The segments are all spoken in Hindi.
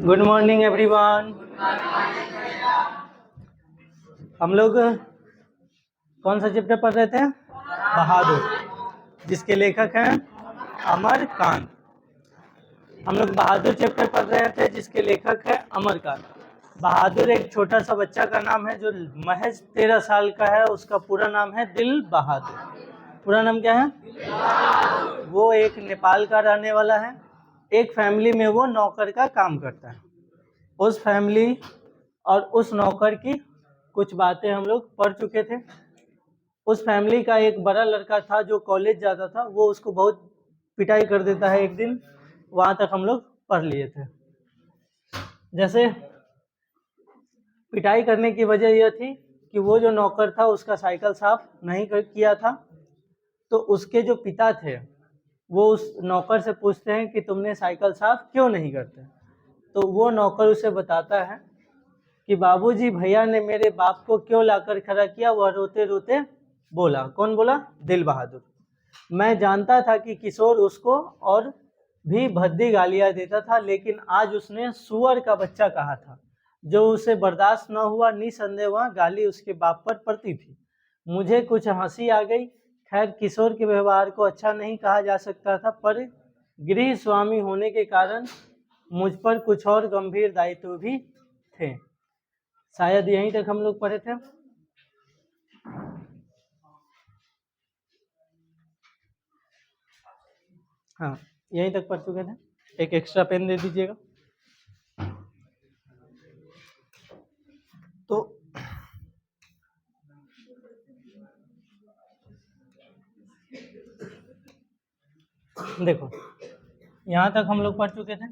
Good morning everyone. हम लोग कौन सा चैप्टर पढ़ रहे थे? बहादुर, जिसके लेखक हैं अमरकांत। हम लोग बहादुर चैप्टर पढ़ रहे थे जिसके लेखक है अमरकांत। बहादुर एक छोटा सा बच्चा का नाम है जो महज 13 साल का है। उसका पूरा नाम है दिल बहादुर। पूरा नाम क्या है? वो एक नेपाल का रहने वाला है। एक फैमिली में वो नौकर का काम करता है। उस फैमिली और उस नौकर की कुछ बातें हम लोग पढ़ चुके थे। उस फैमिली का एक बड़ा लड़का था जो कॉलेज जाता था। वो उसको बहुत पिटाई कर देता है एक दिन। वहां तक हम लोग पढ़ लिए थे। जैसे पिटाई करने की वजह यह थी कि वो जो नौकर था उसका साइकिल साफ नहीं किया था। तो उसके जो पिता थे वो उस नौकर से पूछते हैं कि तुमने साइकिल साफ क्यों नहीं करते। तो वो नौकर उसे बताता है कि बाबूजी, भैया ने मेरे बाप को क्यों लाकर खड़ा किया। वह रोते रोते बोला। कौन बोला? दिल बहादुर। मैं जानता था कि किशोर उसको और भी भद्दी गालियां देता था, लेकिन आज उसने सुअर का बच्चा कहा था जो उसे बर्दाश्त न हुआ। निसंदेह वह गाली उसके बाप पर पड़ती थी। मुझे कुछ हंसी आ गई। खैर, किशोर के व्यवहार को अच्छा नहीं कहा जा सकता था, पर गृह स्वामी होने के कारण मुझ पर कुछ और गंभीर दायित्व भी थे। शायद यहीं तक हम लोग पढ़े थे। हाँ, यहीं तक पढ़ चुके थे। एक एक्स्ट्रा पेन दे दीजिएगा। तो देखो, यहाँ तक हम लोग पढ़ चुके थे।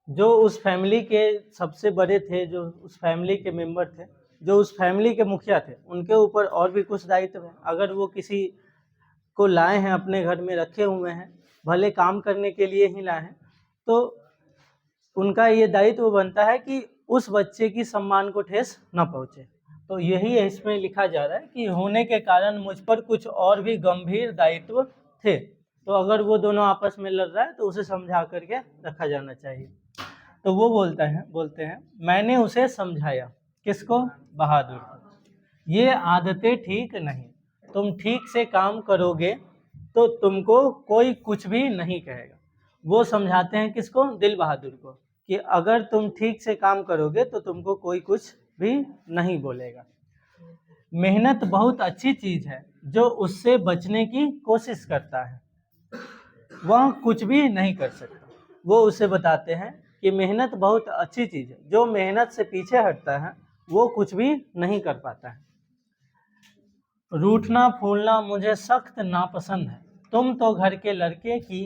जो उस फैमिली के सबसे बड़े थे, जो उस फैमिली के मेंबर थे, जो उस फैमिली के मुखिया थे, उनके ऊपर और भी कुछ दायित्व है। अगर वो किसी को लाए हैं, अपने घर में रखे हुए हैं, भले काम करने के लिए ही लाए हैं, तो उनका ये दायित्व बनता है कि उस बच्चे की सम्मान को ठेस न पहुंचे। तो यही इसमें लिखा जा रहा है कि होने के कारण मुझ पर कुछ और भी गंभीर दायित्व थे। तो अगर वो दोनों आपस में लड़ रहा है तो उसे समझा करके रखा जाना चाहिए। तो वो बोलते हैं मैंने उसे समझाया। किसको? बहादुर को। ये आदतें ठीक नहीं। तुम ठीक से काम करोगे तो तुमको कोई कुछ भी नहीं कहेगा। वो समझाते हैं किसको? दिल बहादुर को, कि अगर तुम ठीक से काम करोगे तो तुमको कोई कुछ भी नहीं बोलेगा। मेहनत बहुत अच्छी चीज है। जो उससे बचने की कोशिश करता है वह कुछ भी नहीं कर सकता। वो उसे बताते हैं कि मेहनत बहुत अच्छी चीज है। जो मेहनत से पीछे हटता है वो कुछ भी नहीं कर पाता है। रूठना फूलना मुझे सख्त नापसंद है। तुम तो घर के लड़के की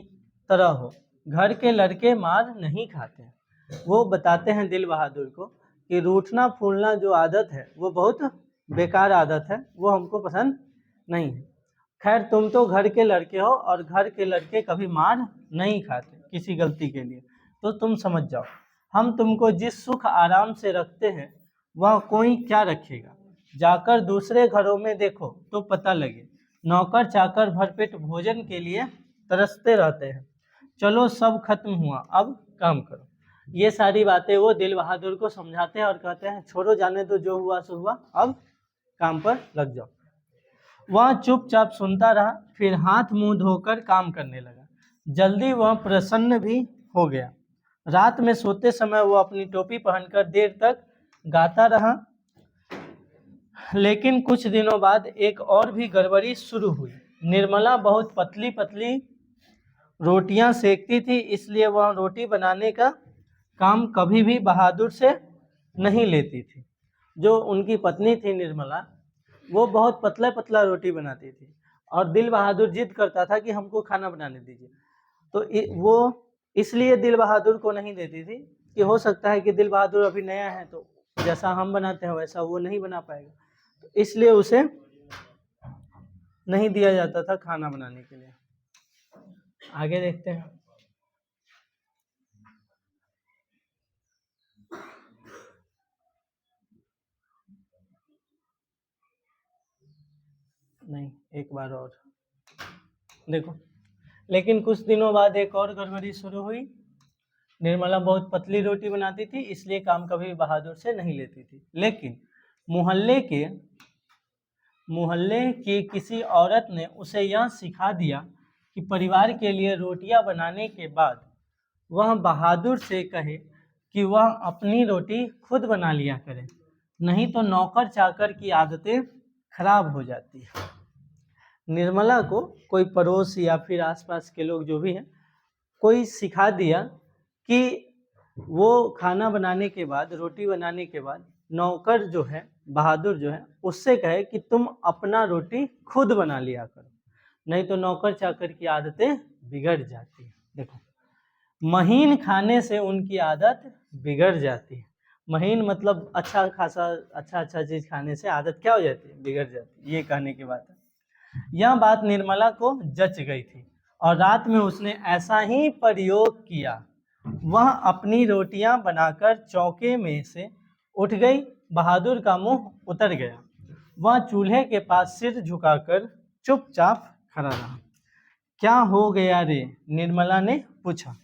तरह हो। घर के लड़के मार नहीं खाते। वो बताते हैं दिल बहादुर को कि रूठना फूलना जो आदत है वो बहुत बेकार आदत है, वो हमको पसंद नहीं है। खैर, तुम तो घर के लड़के हो और घर के लड़के कभी मार नहीं खाते किसी गलती के लिए। तो तुम समझ जाओ, हम तुमको जिस सुख आराम से रखते हैं वह कोई क्या रखेगा। जाकर दूसरे घरों में देखो तो पता लगे। नौकर चाकर भरपेट भोजन के लिए तरसते रहते हैं। चलो, सब खत्म हुआ, अब काम करो। ये सारी बातें वो दिल बहादुर को समझाते हैं और कहते हैं छोड़ो, जाने दो, जो हुआ सो हुआ, अब काम पर लग जाओ। वह चुपचाप सुनता रहा, फिर हाथ मुंह धोकर काम करने लगा। जल्दी वह प्रसन्न भी हो गया। रात में सोते समय वो अपनी टोपी पहनकर देर तक गाता रहा। लेकिन कुछ दिनों बाद एक और भी गड़बड़ी शुरू हुई। निर्मला बहुत पतली पतली रोटियां सेकती थी, इसलिए वह रोटी बनाने का काम कभी भी बहादुर से नहीं लेती थी। जो उनकी पत्नी थी निर्मला, वो बहुत पतला पतला रोटी बनाती थी और दिल बहादुर जिद करता था कि हमको खाना बनाने दीजिए। तो वो इसलिए दिल बहादुर को नहीं देती थी कि हो सकता है कि दिल बहादुर अभी नया है, तो जैसा हम बनाते हैं वैसा वो नहीं बना पाएगा। तो इसलिए उसे नहीं दिया जाता था खाना बनाने के लिए। आगे देखते हैं। नहीं, एक बार और। देखो। लेकिन कुछ दिनों बाद एक और गड़बड़ी शुरू हुई। निर्मला बहुत पतली रोटी बनाती थी, इसलिए काम कभी बहादुर से नहीं लेती थी। लेकिन मोहल्ले की किसी औरत ने उसे यह सिखा दिया कि परिवार के लिए रोटियां बनाने के बाद वह बहादुर से कहे कि वह अपनी रोटी खुद बना लिया करे, नहीं तो नौकर चाकर की आदतें खराब हो जाती है। निर्मला को कोई पड़ोस या फिर आसपास के लोग जो भी हैं, कोई सिखा दिया कि वो खाना बनाने के बाद, रोटी बनाने के बाद नौकर जो है, बहादुर जो है, उससे कहे कि तुम अपना रोटी खुद बना लिया करो, नहीं तो नौकर चाकर की आदतें बिगड़ जाती है। देखो, महीन खाने से उनकी आदत बिगड़ जाती है। महीन मतलब अच्छा खासा अच्छा चीज खाने से आदत क्या हो जाती है? बिगड़ जाती है। ये कहने की बात है। यह बात निर्मला को जच गई थी और रात में उसने ऐसा ही प्रयोग किया। वह अपनी रोटियां बनाकर चौके में से उठ गई। बहादुर का मुंह उतर गया। वह चूल्हे के पास सिर झुकाकर चुपचाप खड़ा रहा। क्या हो गया रे? निर्मला ने पूछा।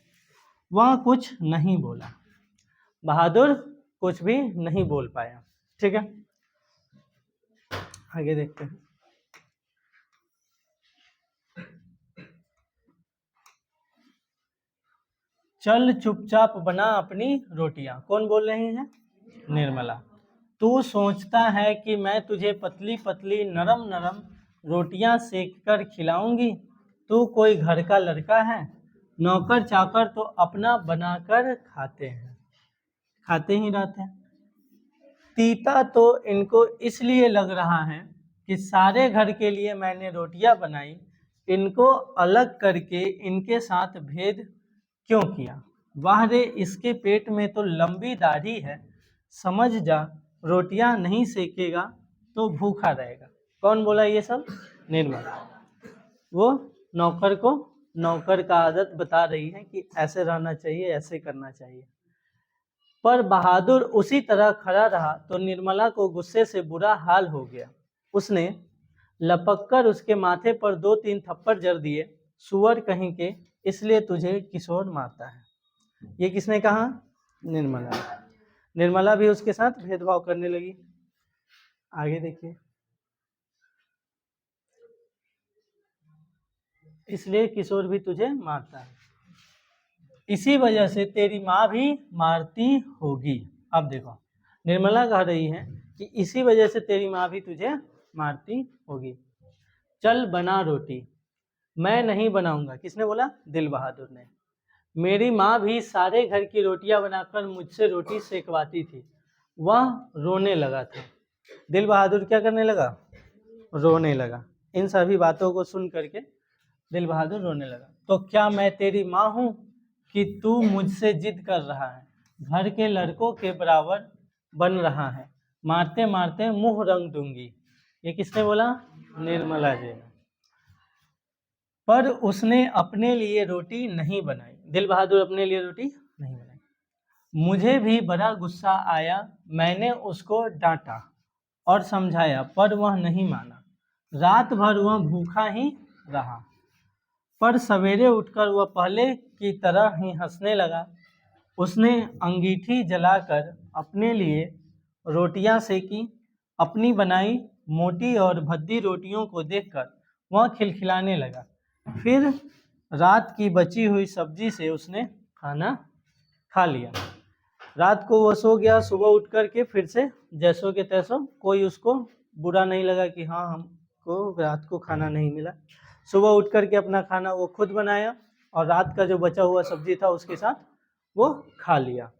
वह कुछ नहीं बोला। बहादुर कुछ भी नहीं बोल पाया। ठीक है, आगे देखते हैं। चल चुपचाप बना अपनी रोटियां। कौन बोल रही है? निर्मला। तू सोचता है कि मैं तुझे पतली पतली नरम नरम रोटियां सेक कर खिलाऊंगी? तू कोई घर का लड़का है? नौकर चाकर तो अपना बनाकर खाते ही रहते हैं। तीता तो इनको इसलिए लग रहा है कि सारे घर के लिए मैंने रोटियां बनाई, इनको अलग करके इनके साथ भेद क्यों किया? वाह रे, इसके पेट में तो लंबी दाढ़ी है। समझ जा, रोटियां नहीं सेकेगा तो भूखा रहेगा। कौन बोला ये सब? निर्मला। वो नौकर का आदत बता रही है कि ऐसे रहना चाहिए, ऐसे करना चाहिए। पर बहादुर उसी तरह खड़ा रहा तो निर्मला को गुस्से से बुरा हाल हो गया। उसने लपककर उसके माथे पर 2-3 थप्पड़ जड़ दिए। सुअर कहीं के, इसलिए तुझे किशोर मारता है। ये किसने कहा? निर्मला। निर्मला भी उसके साथ भेदभाव करने लगी। आगे देखिए। इसलिए किशोर भी तुझे मारता है, इसी वजह से तेरी माँ भी मारती होगी। अब देखो, निर्मला कह रही है कि इसी वजह से तेरी माँ भी तुझे मारती होगी। चल बना रोटी। मैं नहीं बनाऊंगा। किसने बोला? दिल बहादुर ने। मेरी माँ भी सारे घर की रोटियां बनाकर मुझसे रोटी सेकवाती थी। वह रोने लगा था। दिल बहादुर क्या करने लगा? रोने लगा। इन सभी बातों को सुन करके दिल बहादुर रोने लगा। तो क्या मैं तेरी माँ हूँ कि तू मुझसे जिद कर रहा है? घर के लड़कों के बराबर बन रहा है। मारते मारते मुंह रंग दूंगी। ये किसने बोला? निर्मला जी ने। पर उसने अपने लिए रोटी नहीं बनाई। दिल बहादुर अपने लिए रोटी नहीं बनाई। मुझे भी बड़ा गुस्सा आया। मैंने उसको डांटा और समझाया, पर वह नहीं माना। रात भर वह भूखा ही रहा। पर सवेरे उठकर वह पहले की तरह ही हंसने लगा। उसने अंगीठी जलाकर अपने लिए रोटियां सेकी। अपनी बनाई मोटी और भद्दी रोटियों को देखकर वह खिलखिलाने लगा। फिर रात की बची हुई सब्जी से उसने खाना खा लिया। रात को वह सो गया। सुबह उठ कर के फिर से जैसों के तैसों, कोई उसको बुरा नहीं लगा कि हाँ हमको रात को खाना नहीं मिला। सुबह उठ कर के अपना खाना वो खुद बनाया और रात का जो बचा हुआ सब्जी था उसके साथ वो खा लिया।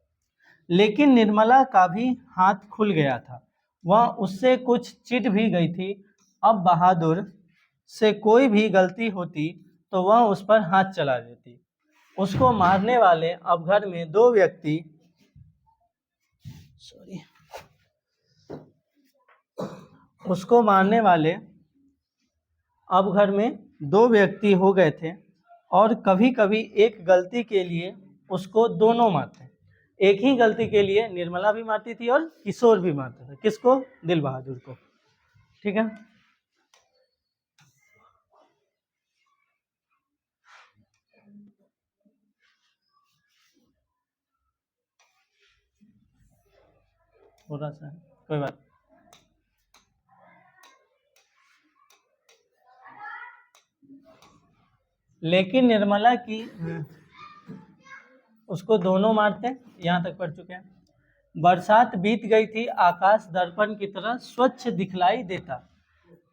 लेकिन निर्मला का भी हाथ खुल गया था। वह उससे कुछ चिढ़ भी गई थी। अब बहादुर से कोई भी गलती होती तो वह उस पर हाथ चला देती। उसको मारने वाले अब घर में दो व्यक्ति उसको मारने वाले अब घर में दो व्यक्ति हो गए थे और कभी कभी एक गलती के लिए उसको दोनों मारते। एक ही गलती के लिए निर्मला भी मारती थी और किशोर भी मारता था। किसको? दिल बहादुर को। ठीक है। थोड़ा सा कोई बात। लेकिन निर्मला की उसको दोनों मारते हैं, यहाँ तक पढ़ चुके हैं। बरसात बीत गई थी, आकाश दर्पण की तरह स्वच्छ दिखलाई देता।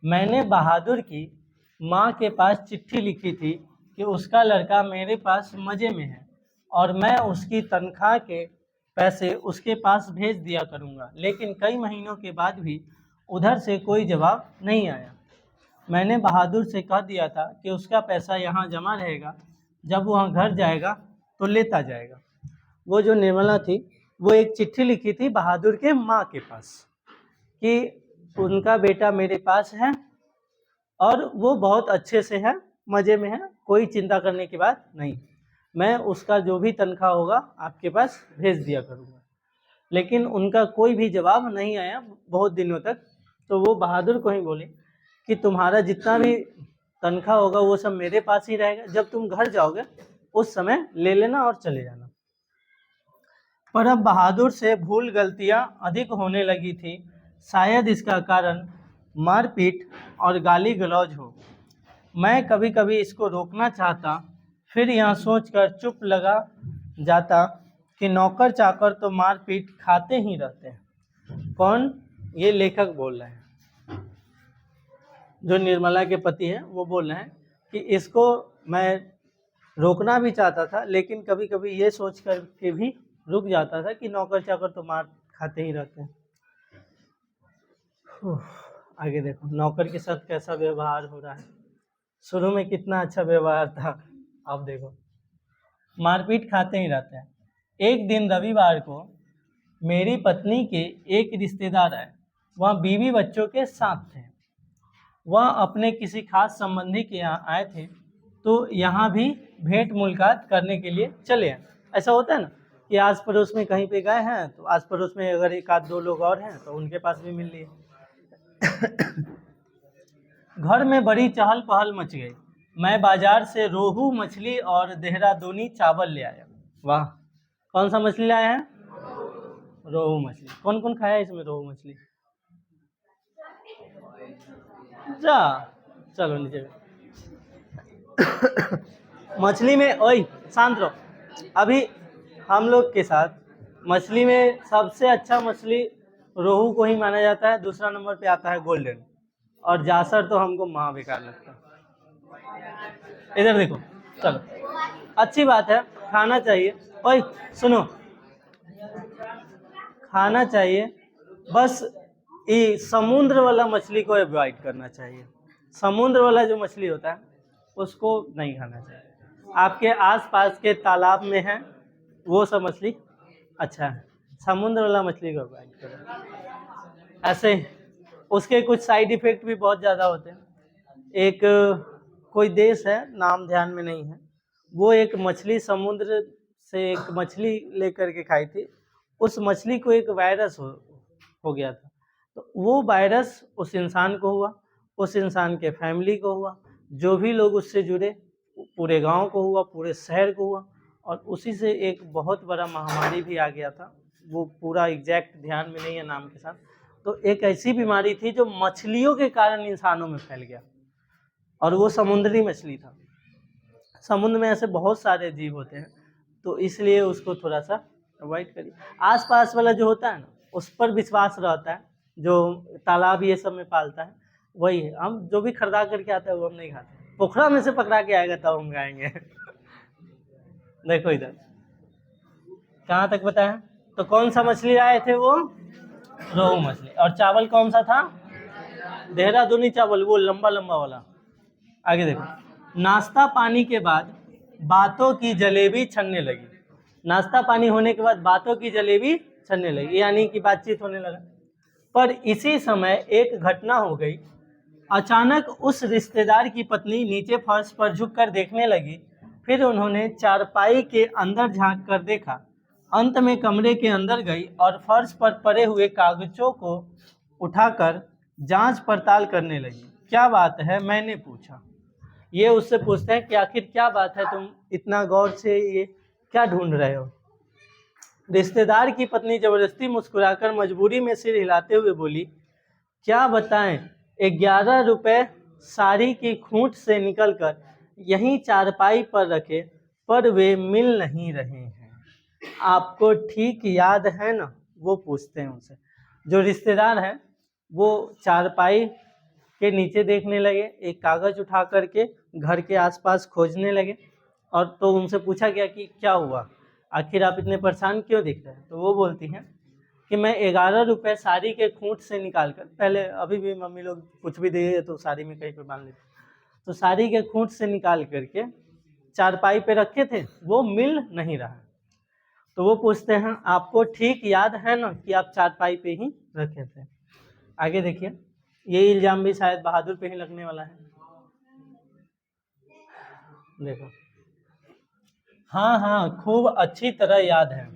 मैंने बहादुर की माँ के पास चिट्ठी लिखी थी कि उसका लड़का मेरे पास मज़े में है और मैं उसकी तनख्वाह के पैसे उसके पास भेज दिया करूँगा, लेकिन कई महीनों के बाद भी उधर से कोई जवाब नहीं आया। मैंने बहादुर से कह दिया था कि उसका पैसा यहाँ जमा रहेगा, जब वह घर जाएगा तो लेता जाएगा। वो जो निर्मला थी वो एक चिट्ठी लिखी थी बहादुर के माँ के पास कि उनका बेटा मेरे पास है और वो बहुत अच्छे से है, मज़े में है, कोई चिंता करने की बात नहीं, मैं उसका जो भी तनख्वाह होगा आपके पास भेज दिया करूँगा। लेकिन उनका कोई भी जवाब नहीं आया बहुत दिनों तक। तो वो बहादुर को ही बोले कि तुम्हारा जितना भी तनख्वाह होगा वो सब मेरे पास ही रहेगा, जब तुम घर जाओगे उस समय ले लेना और चले जाना। पर अब बहादुर से भूल गलतियां अधिक होने लगी थी, शायद इसका कारण मारपीट और गाली गलौज हो। मैं कभी कभी इसको रोकना चाहता, फिर यह सोचकर चुप लगा जाता कि नौकर चाकर तो मारपीट खाते ही रहते हैं। कौन? ये लेखक बोल रहे हैं, जो निर्मला के पति हैं वो बोल रहे हैं कि इसको मैं रोकना भी चाहता था, लेकिन कभी कभी ये सोच कर के भी रुक जाता था कि नौकर चाकर तो मार खाते ही रहते हैं। आगे देखो नौकर के साथ कैसा व्यवहार हो रहा है। शुरू में कितना अच्छा व्यवहार था, अब देखो मारपीट खाते ही रहते हैं। एक दिन रविवार को मेरी पत्नी के एक रिश्तेदार आए, वह बीवी बच्चों के साथ थे। वह अपने किसी खास संबंधी के यहाँ आए थे, तो यहाँ भी भेंट मुलाकात करने के लिए चले आए। ऐसा होता है ना कि आस पड़ोस में कहीं पे गए हैं तो आस पड़ोस में अगर एक आध दो लोग और हैं तो उनके पास भी मिल लिए। घर में बड़ी चहल पहल मच गई। मैं बाजार से रोहू मछली और देहरादूनी चावल ले आया। वाह, कौन सा मछली लाए हैं? रोहू मछली। कौन कौन खाया इसमें रोहू मछली? जा चलो नीचे। मछली में ओए शांत रहो। अभी हम लोग के साथ मछली में सबसे अच्छा मछली रोहू को ही माना जाता है, दूसरा नंबर पे आता है गोल्डन, और जासर तो हमको महा बेकार लगता है। इधर देखो, चलो अच्छी बात है, खाना चाहिए। ओए सुनो, खाना चाहिए, बस ये समुद्र वाला मछली को अवॉइड करना चाहिए। समुद्र वाला जो मछली होता है उसको नहीं खाना चाहिए। आपके आसपास के तालाब में है वो सब मछली अच्छा है, समुद्र वाला मछली को अवॉइड करें। ऐसे उसके कुछ साइड इफेक्ट भी बहुत ज़्यादा होते हैं। एक कोई देश है, नाम ध्यान में नहीं है, वो एक मछली समुद्र से एक मछली लेकर के खाई थी। उस मछली को एक वायरस हो गया था, तो वो वायरस उस इंसान को हुआ, उस इंसान के फैमिली को हुआ, जो भी लोग उससे जुड़े पूरे गांव को हुआ, पूरे शहर को हुआ, और उसी से एक बहुत बड़ा महामारी भी आ गया था। वो पूरा एग्जैक्ट ध्यान में नहीं है नाम के साथ। तो एक ऐसी बीमारी थी जो मछलियों के कारण इंसानों में फैल गया, और वो समुद्री मछली था। समुद्र में ऐसे बहुत सारे जीव होते हैं, तो इसलिए उसको थोड़ा सा अवॉइड करिए। आसपास वाला जो होता है ना उस पर विश्वास रहता है, जो तालाब ये सब में पालता है वही है। हम जो भी खरीदा करके आता है वो हम नहीं खाते, पोखरा में से पकड़ा के आएगा तब हम खाएंगे। देखो इधर कहाँ तक बताया। तो कौन सा मछली आए थे? वो रोहू मछली। और चावल कौन सा था? देहरादूनी चावल, वो लंबा लंबा वाला। आगे देखो, नाश्ता पानी के बाद बातों की जलेबी छनने लगी। नाश्ता पानी होने के बाद बातों की जलेबी छनने लगी, यानी कि बातचीत होने लगा। पर इसी समय एक घटना हो गई। अचानक उस रिश्तेदार की पत्नी नीचे फर्श पर झुककर देखने लगी। फिर उन्होंने चारपाई के अंदर झांक कर देखा। अंत में कमरे के अंदर गई और फर्श पर पड़े हुए कागजों को उठाकर जांच पड़ताल करने लगी। क्या बात है? मैंने पूछा। ये उससे पूछते हैं कि आखिर क्या बात है, तुम इतना गौर से ये क्या ढूंढ रहे हो? रिश्तेदार की पत्नी जबरदस्ती मुस्कुराकर मजबूरी में सिर हिलाते हुए बोली, क्या बताएं, 11 रुपए साड़ी की खूंट से निकलकर यहीं चारपाई पर रखे, पर वे मिल नहीं रहे हैं। आपको ठीक याद है ना? वो पूछते हैं उनसे। जो रिश्तेदार है वो चारपाई के नीचे देखने लगे, एक कागज उठा करके घर के आसपास खोजने लगे, और तो उनसे पूछा गया कि क्या हुआ, आखिर आप इतने परेशान क्यों दिख रहे हैं? तो वो बोलती हैं कि मैं 11 रुपए साड़ी के खूंट से निकाल कर, पहले अभी भी मम्मी लोग कुछ भी दिए तो साड़ी में कहीं पे बांध लेते, तो साड़ी के खूंट से निकाल करके चारपाई पे रखे थे, वो मिल नहीं रहा। तो वो पूछते हैं, आपको ठीक याद है ना कि आप चारपाई पे ही रखे थे? आगे देखिए, ये इल्जाम भी शायद बहादुर पे ही लगने वाला है। देखो, हाँ हाँ, खूब अच्छी तरह याद है।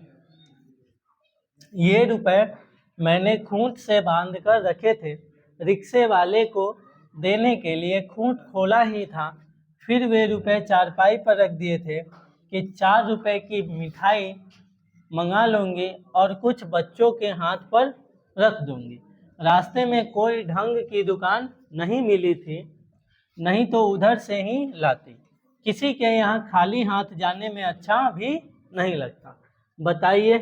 ये रुपए मैंने खूंट से बांध कर रखे थे, रिक्शे वाले को देने के लिए खूंट खोला ही था, फिर वे रुपए चारपाई पर रख दिए थे कि 4 रुपए की मिठाई मंगा लूँगी और कुछ बच्चों के हाथ पर रख दूँगी। रास्ते में कोई ढंग की दुकान नहीं मिली थी, नहीं तो उधर से ही लाती। किसी के यहाँ खाली हाथ जाने में अच्छा भी नहीं लगता। बताइए,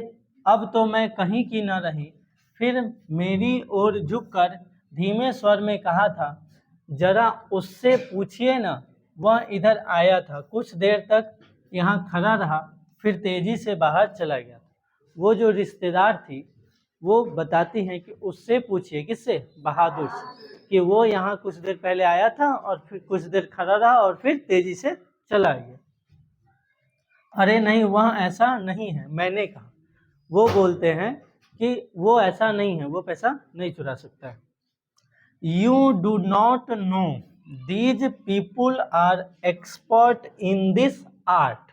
अब तो मैं कहीं की न रही। फिर मेरी ओर झुककर धीमे स्वर में कहा था, जरा उससे पूछिए ना, वह इधर आया था, कुछ देर तक यहाँ खड़ा रहा, फिर तेजी से बाहर चला गया। वो जो रिश्तेदार थी वो बताती हैं कि उससे पूछिए, किससे? बहादुर से, कि वो यहाँ कुछ देर पहले आया था और फिर कुछ देर खड़ा रहा और फिर तेजी से चला गया। अरे नहीं, वह ऐसा नहीं है, मैंने कहा। वो बोलते हैं कि वो ऐसा नहीं है, वो पैसा नहीं चुरा सकता है। You do not know, these people are expert in this art,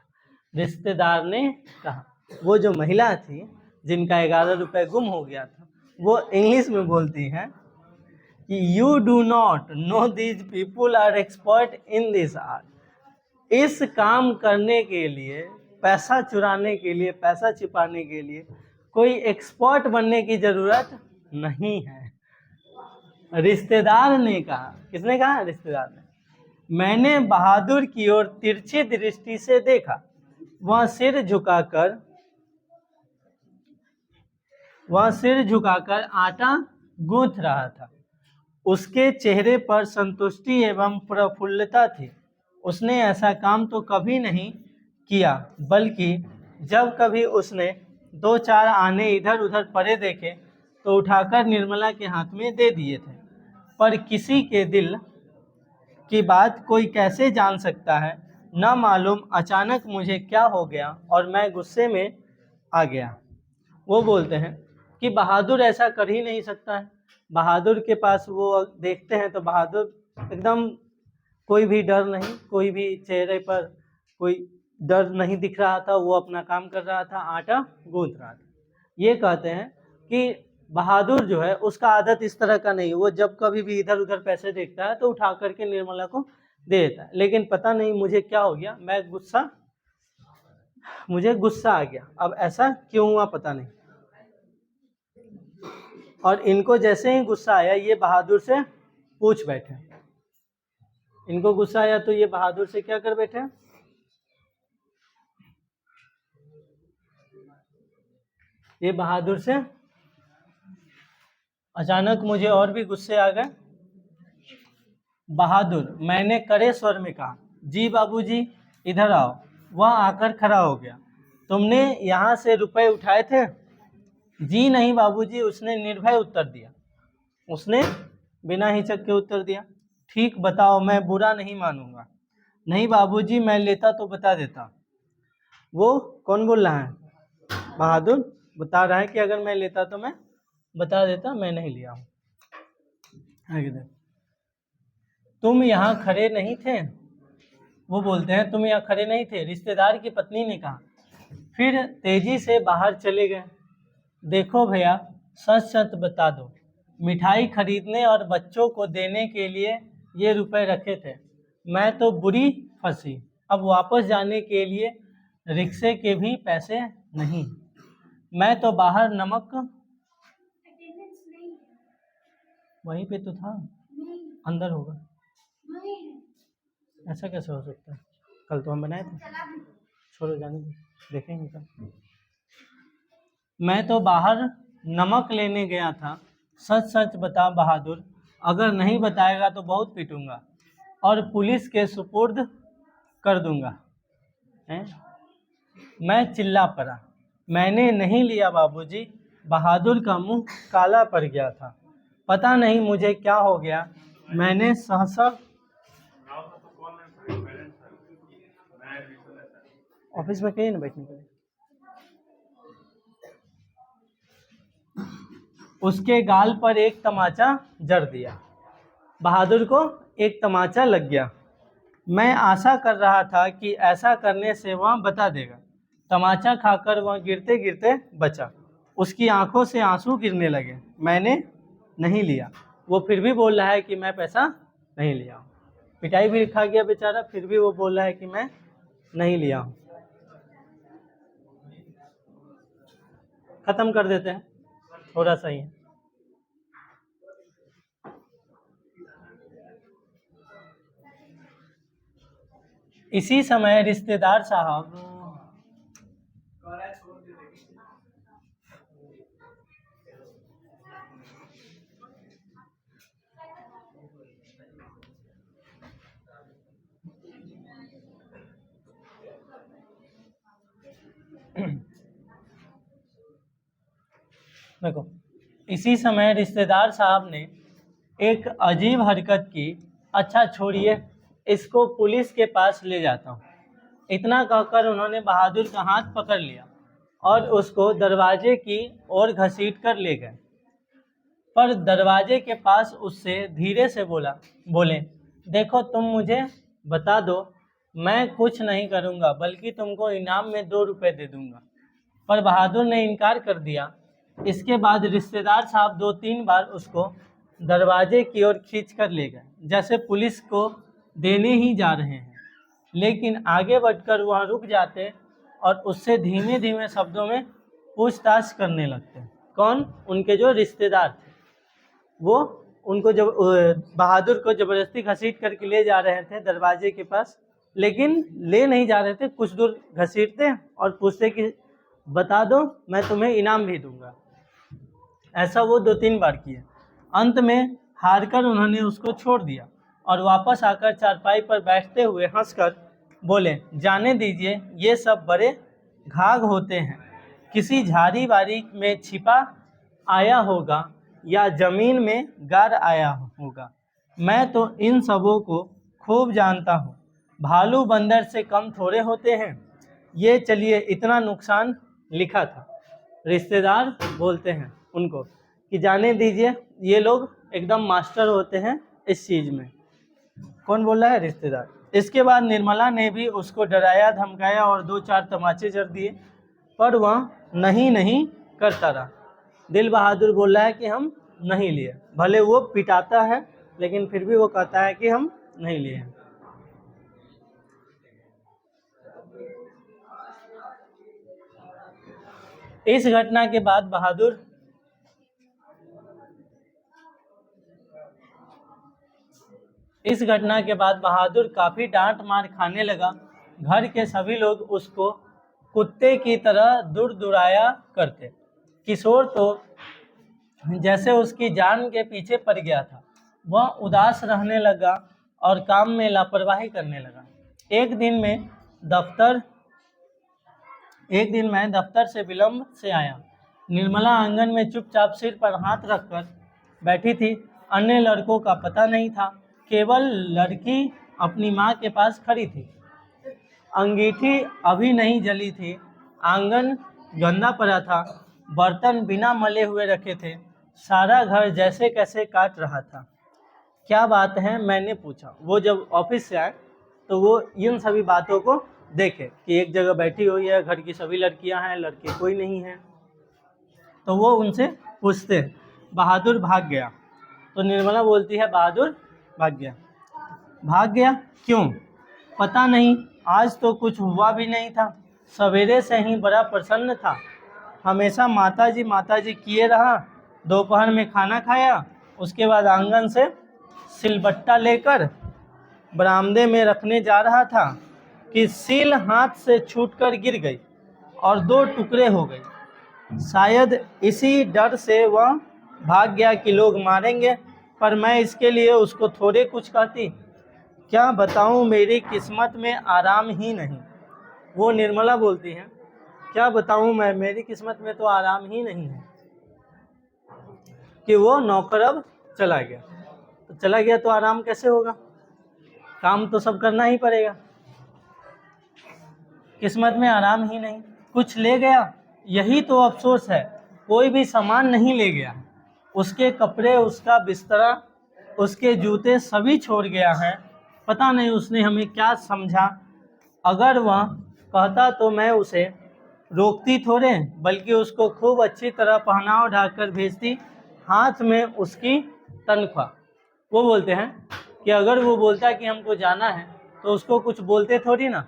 रिश्तेदार ने कहा। वो जो महिला थी जिनका 11 रुपए गुम हो गया था, वो इंग्लिश में बोलती हैं कि you do not know, these people are expert in this art. इस काम करने के लिए, पैसा चुराने के लिए, पैसा छिपाने के लिए कोई एक्सपर्ट बनने की जरूरत नहीं है। रिश्तेदार ने कहा। किसने कहा? रिश्तेदार ने। मैंने बहादुर की ओर तिरछी दृष्टि से देखा। वह सिर झुकाकर आटा गूंथ रहा था। उसके चेहरे पर संतुष्टि एवं प्रफुल्लता थी। उसने ऐसा काम तो कभी नहीं किया, बल्कि जब कभी उसने 2-4 आने इधर उधर पड़े देखे तो उठाकर निर्मला के हाथ में दे दिए थे। पर किसी के दिल की बात कोई कैसे जान सकता है, न मालूम अचानक मुझे क्या हो गया और मैं गुस्से में आ गया। वो बोलते हैं कि बहादुर ऐसा कर ही नहीं सकता है। बहादुर के पास वो देखते हैं तो बहादुर एकदम कोई भी डर नहीं, कोई भी चेहरे पर कोई डर नहीं दिख रहा था, वो अपना काम कर रहा था, आटा गूंथ रहा था। ये कहते हैं कि बहादुर जो है उसका आदत इस तरह का नहीं, वो जब कभी भी इधर उधर पैसे देखता है तो उठा करके निर्मला को दे देता है। लेकिन पता नहीं मुझे क्या हो गया, मुझे गुस्सा आ गया, अब ऐसा क्यों हुआ पता नहीं। और इनको जैसे ही गुस्सा आया ये बहादुर से पूछ बैठे। इनको गुस्सा आया तो ये बहादुर से क्या कर बैठे? ये बहादुर से अचानक मुझे और भी गुस्से आ गए। बहादुर, मैंने कड़े स्वर में कहा, जी बाबूजी इधर आओ। वह आकर खड़ा हो गया। तुमने यहाँ से रुपए उठाए थे? जी नहीं बाबूजी, उसने निर्भय उत्तर दिया। उसने बिना हिचक के उत्तर दिया। ठीक बताओ, मैं बुरा नहीं मानूंगा। नहीं बाबूजी, मैं लेता तो बता देता। वो कौन बोल रहा है? बहादुर बता रहा है कि अगर मैं लेता तो मैं बता देता, मैं नहीं लिया हूँ। तुम यहाँ खड़े नहीं थे? वो बोलते हैं तुम यहाँ खड़े नहीं थे, रिश्तेदार की पत्नी ने कहा। फिर तेजी से बाहर चले गए। देखो भैया, सच सच बता दो, मिठाई खरीदने और बच्चों को देने के लिए ये रुपए रखे थे। मैं तो बुरी फंसी। अब वापस जाने के लिए रिक्शे के भी पैसे नहीं। मैं तो बाहर नमक, वहीं पे तो था, अंदर होगा, ऐसा कैसे हो सकता है? कल तो हम बनाए थे। छोड़ो, जाने दो, देखेंगे कल। मैं तो बाहर नमक लेने गया था, सच सच बता बहादुर, अगर नहीं बताएगा तो बहुत पीटूंगा और पुलिस के सुपुर्द कर दूंगा। हैं? मैं चिल्ला पड़ा, मैंने नहीं लिया बाबूजी। बहादुर का मुंह काला पड़ गया था। पता नहीं मुझे क्या हो गया, मैंने सहसा ऑफिस में कहीं ना बैठने के लिए उसके गाल पर एक तमाचा जड़ दिया। बहादुर को एक तमाचा लग गया। मैं आशा कर रहा था कि ऐसा करने से वह बता देगा। तमाचा खाकर वह गिरते गिरते बचा। उसकी आंखों से आंसू गिरने लगे। मैंने नहीं लिया। वो फिर भी बोल रहा है कि मैं पैसा नहीं लिया हूँ। पिटाई भी खा गया बेचारा, फिर भी वो बोल रहा है कि मैं नहीं लिया हूँ। खत्म कर देते हैं, थोड़ा सा ही है। इसी समय रिश्तेदार साहब देखो, इसी समय रिश्तेदार साहब ने एक अजीब हरकत की। अच्छा छोड़िए, इसको पुलिस के पास ले जाता हूँ। इतना कहकर उन्होंने बहादुर का हाथ पकड़ लिया और उसको दरवाजे की ओर घसीट कर ले गए। पर दरवाजे के पास उससे धीरे से बोले, देखो तुम मुझे बता दो, मैं कुछ नहीं करूँगा, बल्कि तुमको इनाम में 2 रुपए दे दूँगा। पर बहादुर ने इनकार कर दिया। इसके बाद रिश्तेदार साहब 2-3 बार उसको दरवाजे की ओर खींच कर ले गए, जैसे पुलिस को देने ही जा रहे हैं। लेकिन आगे बढ़कर वह रुक जाते और उससे धीमे धीमे शब्दों में पूछताछ करने लगते। कौन? उनके जो रिश्तेदार थे। वो उनको जब बहादुर को ज़बरदस्ती घसीट करके ले जा रहे थे दरवाजे के पास, लेकिन ले नहीं जा रहे थे, कुछ दूर घसीटते और पूछते कि बता दो, मैं तुम्हें इनाम भी दूंगा। ऐसा वो 2-3 बार किए। अंत में हारकर उन्होंने उसको छोड़ दिया और वापस आकर चारपाई पर बैठते हुए हंसकर बोले, जाने दीजिए, ये सब बड़े घाघ होते हैं, किसी झाड़ी बाड़ी में छिपा आया होगा या जमीन में गाड़ आया होगा। मैं तो इन सबों को खूब जानता हूँ। भालू बंदर से कम थोड़े होते हैं। ये चलिए, इतना नुकसान लिखा था। रिश्तेदार बोलते हैं उनको कि जाने दीजिए, ये लोग एकदम मास्टर होते हैं इस चीज़ में। कौन बोल रहा है? रिश्तेदार। इसके बाद निर्मला ने भी उसको डराया धमकाया और 2-4 तमाचे जड़ दिए, पर वह नहीं करता रहा। दिल बहादुर बोल रहा है कि हम नहीं लिए। भले वो पिटाता है, लेकिन फिर भी वो कहता है कि हम नहीं लिए। इस घटना के बाद बहादुर काफ़ी डांट मार खाने लगा। घर के सभी लोग उसको कुत्ते की तरह दुराया करते। किशोर तो जैसे उसकी जान के पीछे पड़ गया था। वह उदास रहने लगा और काम में लापरवाही करने लगा। एक दिन मैं दफ्तर से विलंब से आया। निर्मला आंगन में चुपचाप सिर पर हाथ रखकर बैठी थी। अन्य लड़कों का पता नहीं था, केवल लड़की अपनी माँ के पास खड़ी थी। अंगीठी अभी नहीं जली थी। आंगन गंदा पड़ा था, बर्तन बिना मले हुए रखे थे। सारा घर जैसे कैसे काट रहा था। क्या बात है? मैंने पूछा। वो जब ऑफिस से आए तो वो इन सभी बातों को देखे कि एक जगह बैठी हुई है, घर की सभी लड़कियां हैं, लड़के कोई नहीं है। तो वो उनसे पूछते हैं, बहादुर भाग गया? तो निर्मला बोलती है, बहादुर भाग गया? भाग गया क्यों? पता नहीं, आज तो कुछ हुआ भी नहीं था। सवेरे से ही बड़ा प्रसन्न था। हमेशा माताजी किए रहा। दोपहर में खाना खाया, उसके बाद आंगन से सिलबट्टा लेकर बरामदे में रखने जा रहा था कि सील हाथ से छूटकर गिर गई और 2 टुकड़े हो गई। शायद इसी डर से वह भाग गया कि लोग मारेंगे, पर मैं इसके लिए उसको थोड़े कुछ कहती। क्या बताऊं, मेरी किस्मत में आराम ही नहीं। वो निर्मला बोलती हैं, क्या बताऊं मैं, मेरी किस्मत में तो आराम ही नहीं है कि वो नौकर अब चला गया। तो चला गया तो आराम कैसे होगा, काम तो सब करना ही पड़ेगा। किस्मत में आराम ही नहीं, कुछ ले गया, यही तो अफसोस है। कोई भी सामान नहीं ले गया, उसके कपड़े, उसका बिस्तरा, उसके जूते सभी छोड़ गया है। पता नहीं उसने हमें क्या समझा। अगर वह कहता तो मैं उसे रोकती थोड़े, बल्कि उसको खूब अच्छी तरह पहनाव ढाकर भेजती। हाथ में उसकी तनख्वाह। वो बोलते हैं कि अगर वो बोलता कि हमको जाना है तो उसको कुछ बोलते थोड़ी ना,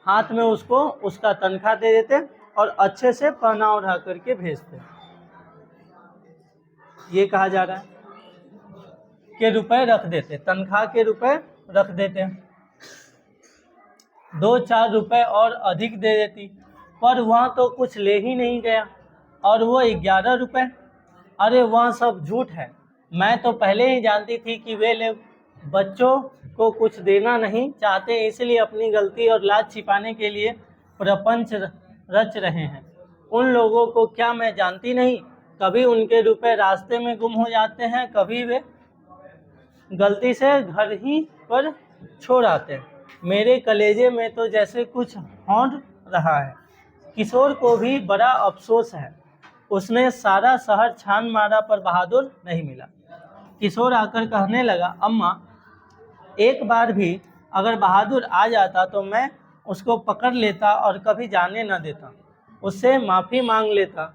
हाथ में उसको उसका तनख्वाह दे देते और अच्छे से पहनाव ढा करके भेजते। ये कहा जा रहा है कि रुपए रख देते, तनख्वाह के रुपए रख देते, 2-4 रुपए और अधिक दे देती, पर वहाँ तो कुछ ले ही नहीं गया। और वो 11 रुपए, अरे वहाँ सब झूठ है। मैं तो पहले ही जानती थी कि वे लोग बच्चों को कुछ देना नहीं चाहते, इसलिए अपनी गलती और लाज छिपाने के लिए प्रपंच रच रहे हैं। उन लोगों को क्या मैं जानती नहीं, कभी उनके रुपए रास्ते में गुम हो जाते हैं, कभी वे गलती से घर ही पर छोड़ आते हैं। मेरे कलेजे में तो जैसे कुछ हौंड रहा है। किशोर को भी बड़ा अफसोस है, उसने सारा शहर छान मारा पर बहादुर नहीं मिला। किशोर आकर कहने लगा, अम्मा, एक बार भी अगर बहादुर आ जाता तो मैं उसको पकड़ लेता और कभी जाने न देता, उससे माफ़ी मांग लेता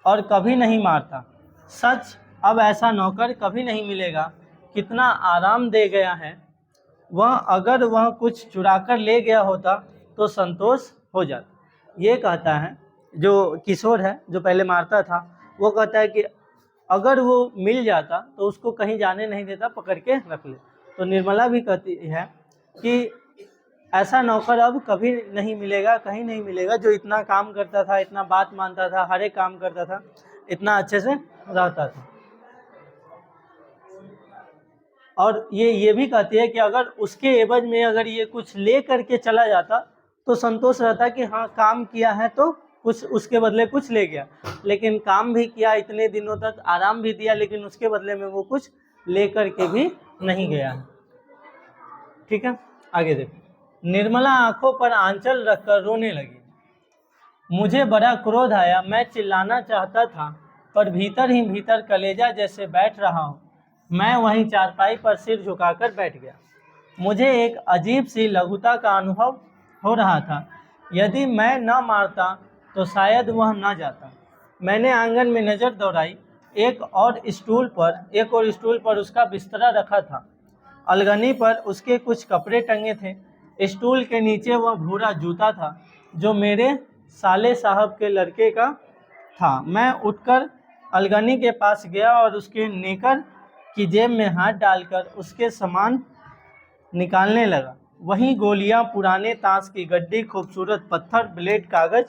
और कभी नहीं मारता। सच, अब ऐसा नौकर कभी नहीं मिलेगा। कितना आराम दे गया है वह, अगर वह कुछ चुरा कर ले गया होता तो संतोष हो जाता। ये कहता है जो किशोर है, जो पहले मारता था, वो कहता है कि अगर वो मिल जाता तो उसको कहीं जाने नहीं देता, पकड़ के रख ले। तो निर्मला भी कहती है कि ऐसा नौकर अब कभी नहीं मिलेगा, कहीं नहीं मिलेगा, जो इतना काम करता था, इतना बात मानता था, हर एक काम करता था, इतना अच्छे से रहता था। और ये भी कहती है कि अगर उसके एवज में अगर ये कुछ ले करके चला जाता तो संतोष रहता कि हाँ, काम किया है तो कुछ उसके बदले कुछ ले गया, लेकिन काम भी किया, इतने दिनों तक आराम भी दिया, लेकिन उसके बदले में वो कुछ ले करके भी नहीं गया है। ठीक है, आगे देखो। निर्मला आंखों पर आंचल रखकर रोने लगी। मुझे बड़ा क्रोध आया, मैं चिल्लाना चाहता था, पर भीतर ही भीतर कलेजा जैसे बैठ रहा हूँ। मैं वहीं चारपाई पर सिर झुकाकर बैठ गया। मुझे एक अजीब सी लघुता का अनुभव हो रहा था। यदि मैं न मारता तो शायद वह न जाता। मैंने आंगन में नज़र दौड़ाई। एक और स्टूल पर उसका बिस्तरा रखा था। अलगनी पर उसके कुछ कपड़े टंगे थे। स्टूल के नीचे वह भूरा जूता था जो मेरे साले साहब के लड़के का था। मैं उठकर अलगनी के पास गया और उसके नेकर की जेब में हाथ डालकर उसके सामान निकालने लगा। वहीं गोलियां, पुराने ताश की गड्डी, खूबसूरत पत्थर, ब्लेड, कागज़,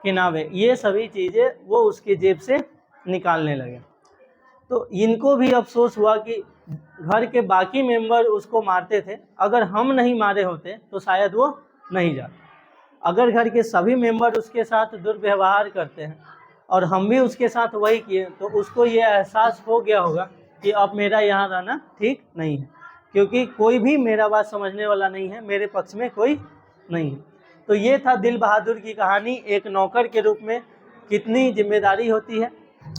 किनारे, ये सभी चीज़ें वो उसकी जेब से निकालने लगे। तो इनको भी अफसोस हुआ कि घर के बाकी मेंबर उसको मारते थे, अगर हम नहीं मारे होते तो शायद वो नहीं जाता। अगर घर के सभी मेंबर उसके साथ दुर्व्यवहार करते हैं और हम भी उसके साथ वही किए, तो उसको ये एहसास हो गया होगा कि अब मेरा यहाँ रहना ठीक नहीं है, क्योंकि कोई भी मेरा बात समझने वाला नहीं है, मेरे पक्ष में कोई नहीं है। तो ये था दिल बहादुर की कहानी। एक नौकर के रूप में कितनी जिम्मेदारी होती है,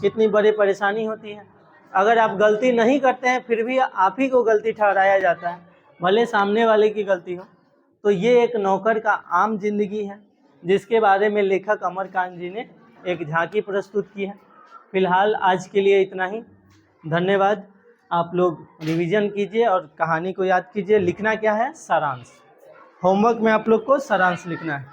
कितनी बड़ी परेशानी होती है। अगर आप गलती नहीं करते हैं फिर भी आप ही को गलती ठहराया जाता है, भले सामने वाले की गलती हो। तो ये एक नौकर का आम जिंदगी है, जिसके बारे में लेखक अमरकांत जी ने एक झांकी प्रस्तुत की है। फिलहाल आज के लिए इतना ही। धन्यवाद। आप लोग रिवीजन कीजिए और कहानी को याद कीजिए। लिखना क्या है? सारांश। होमवर्क में आप लोग को सारांश लिखना है।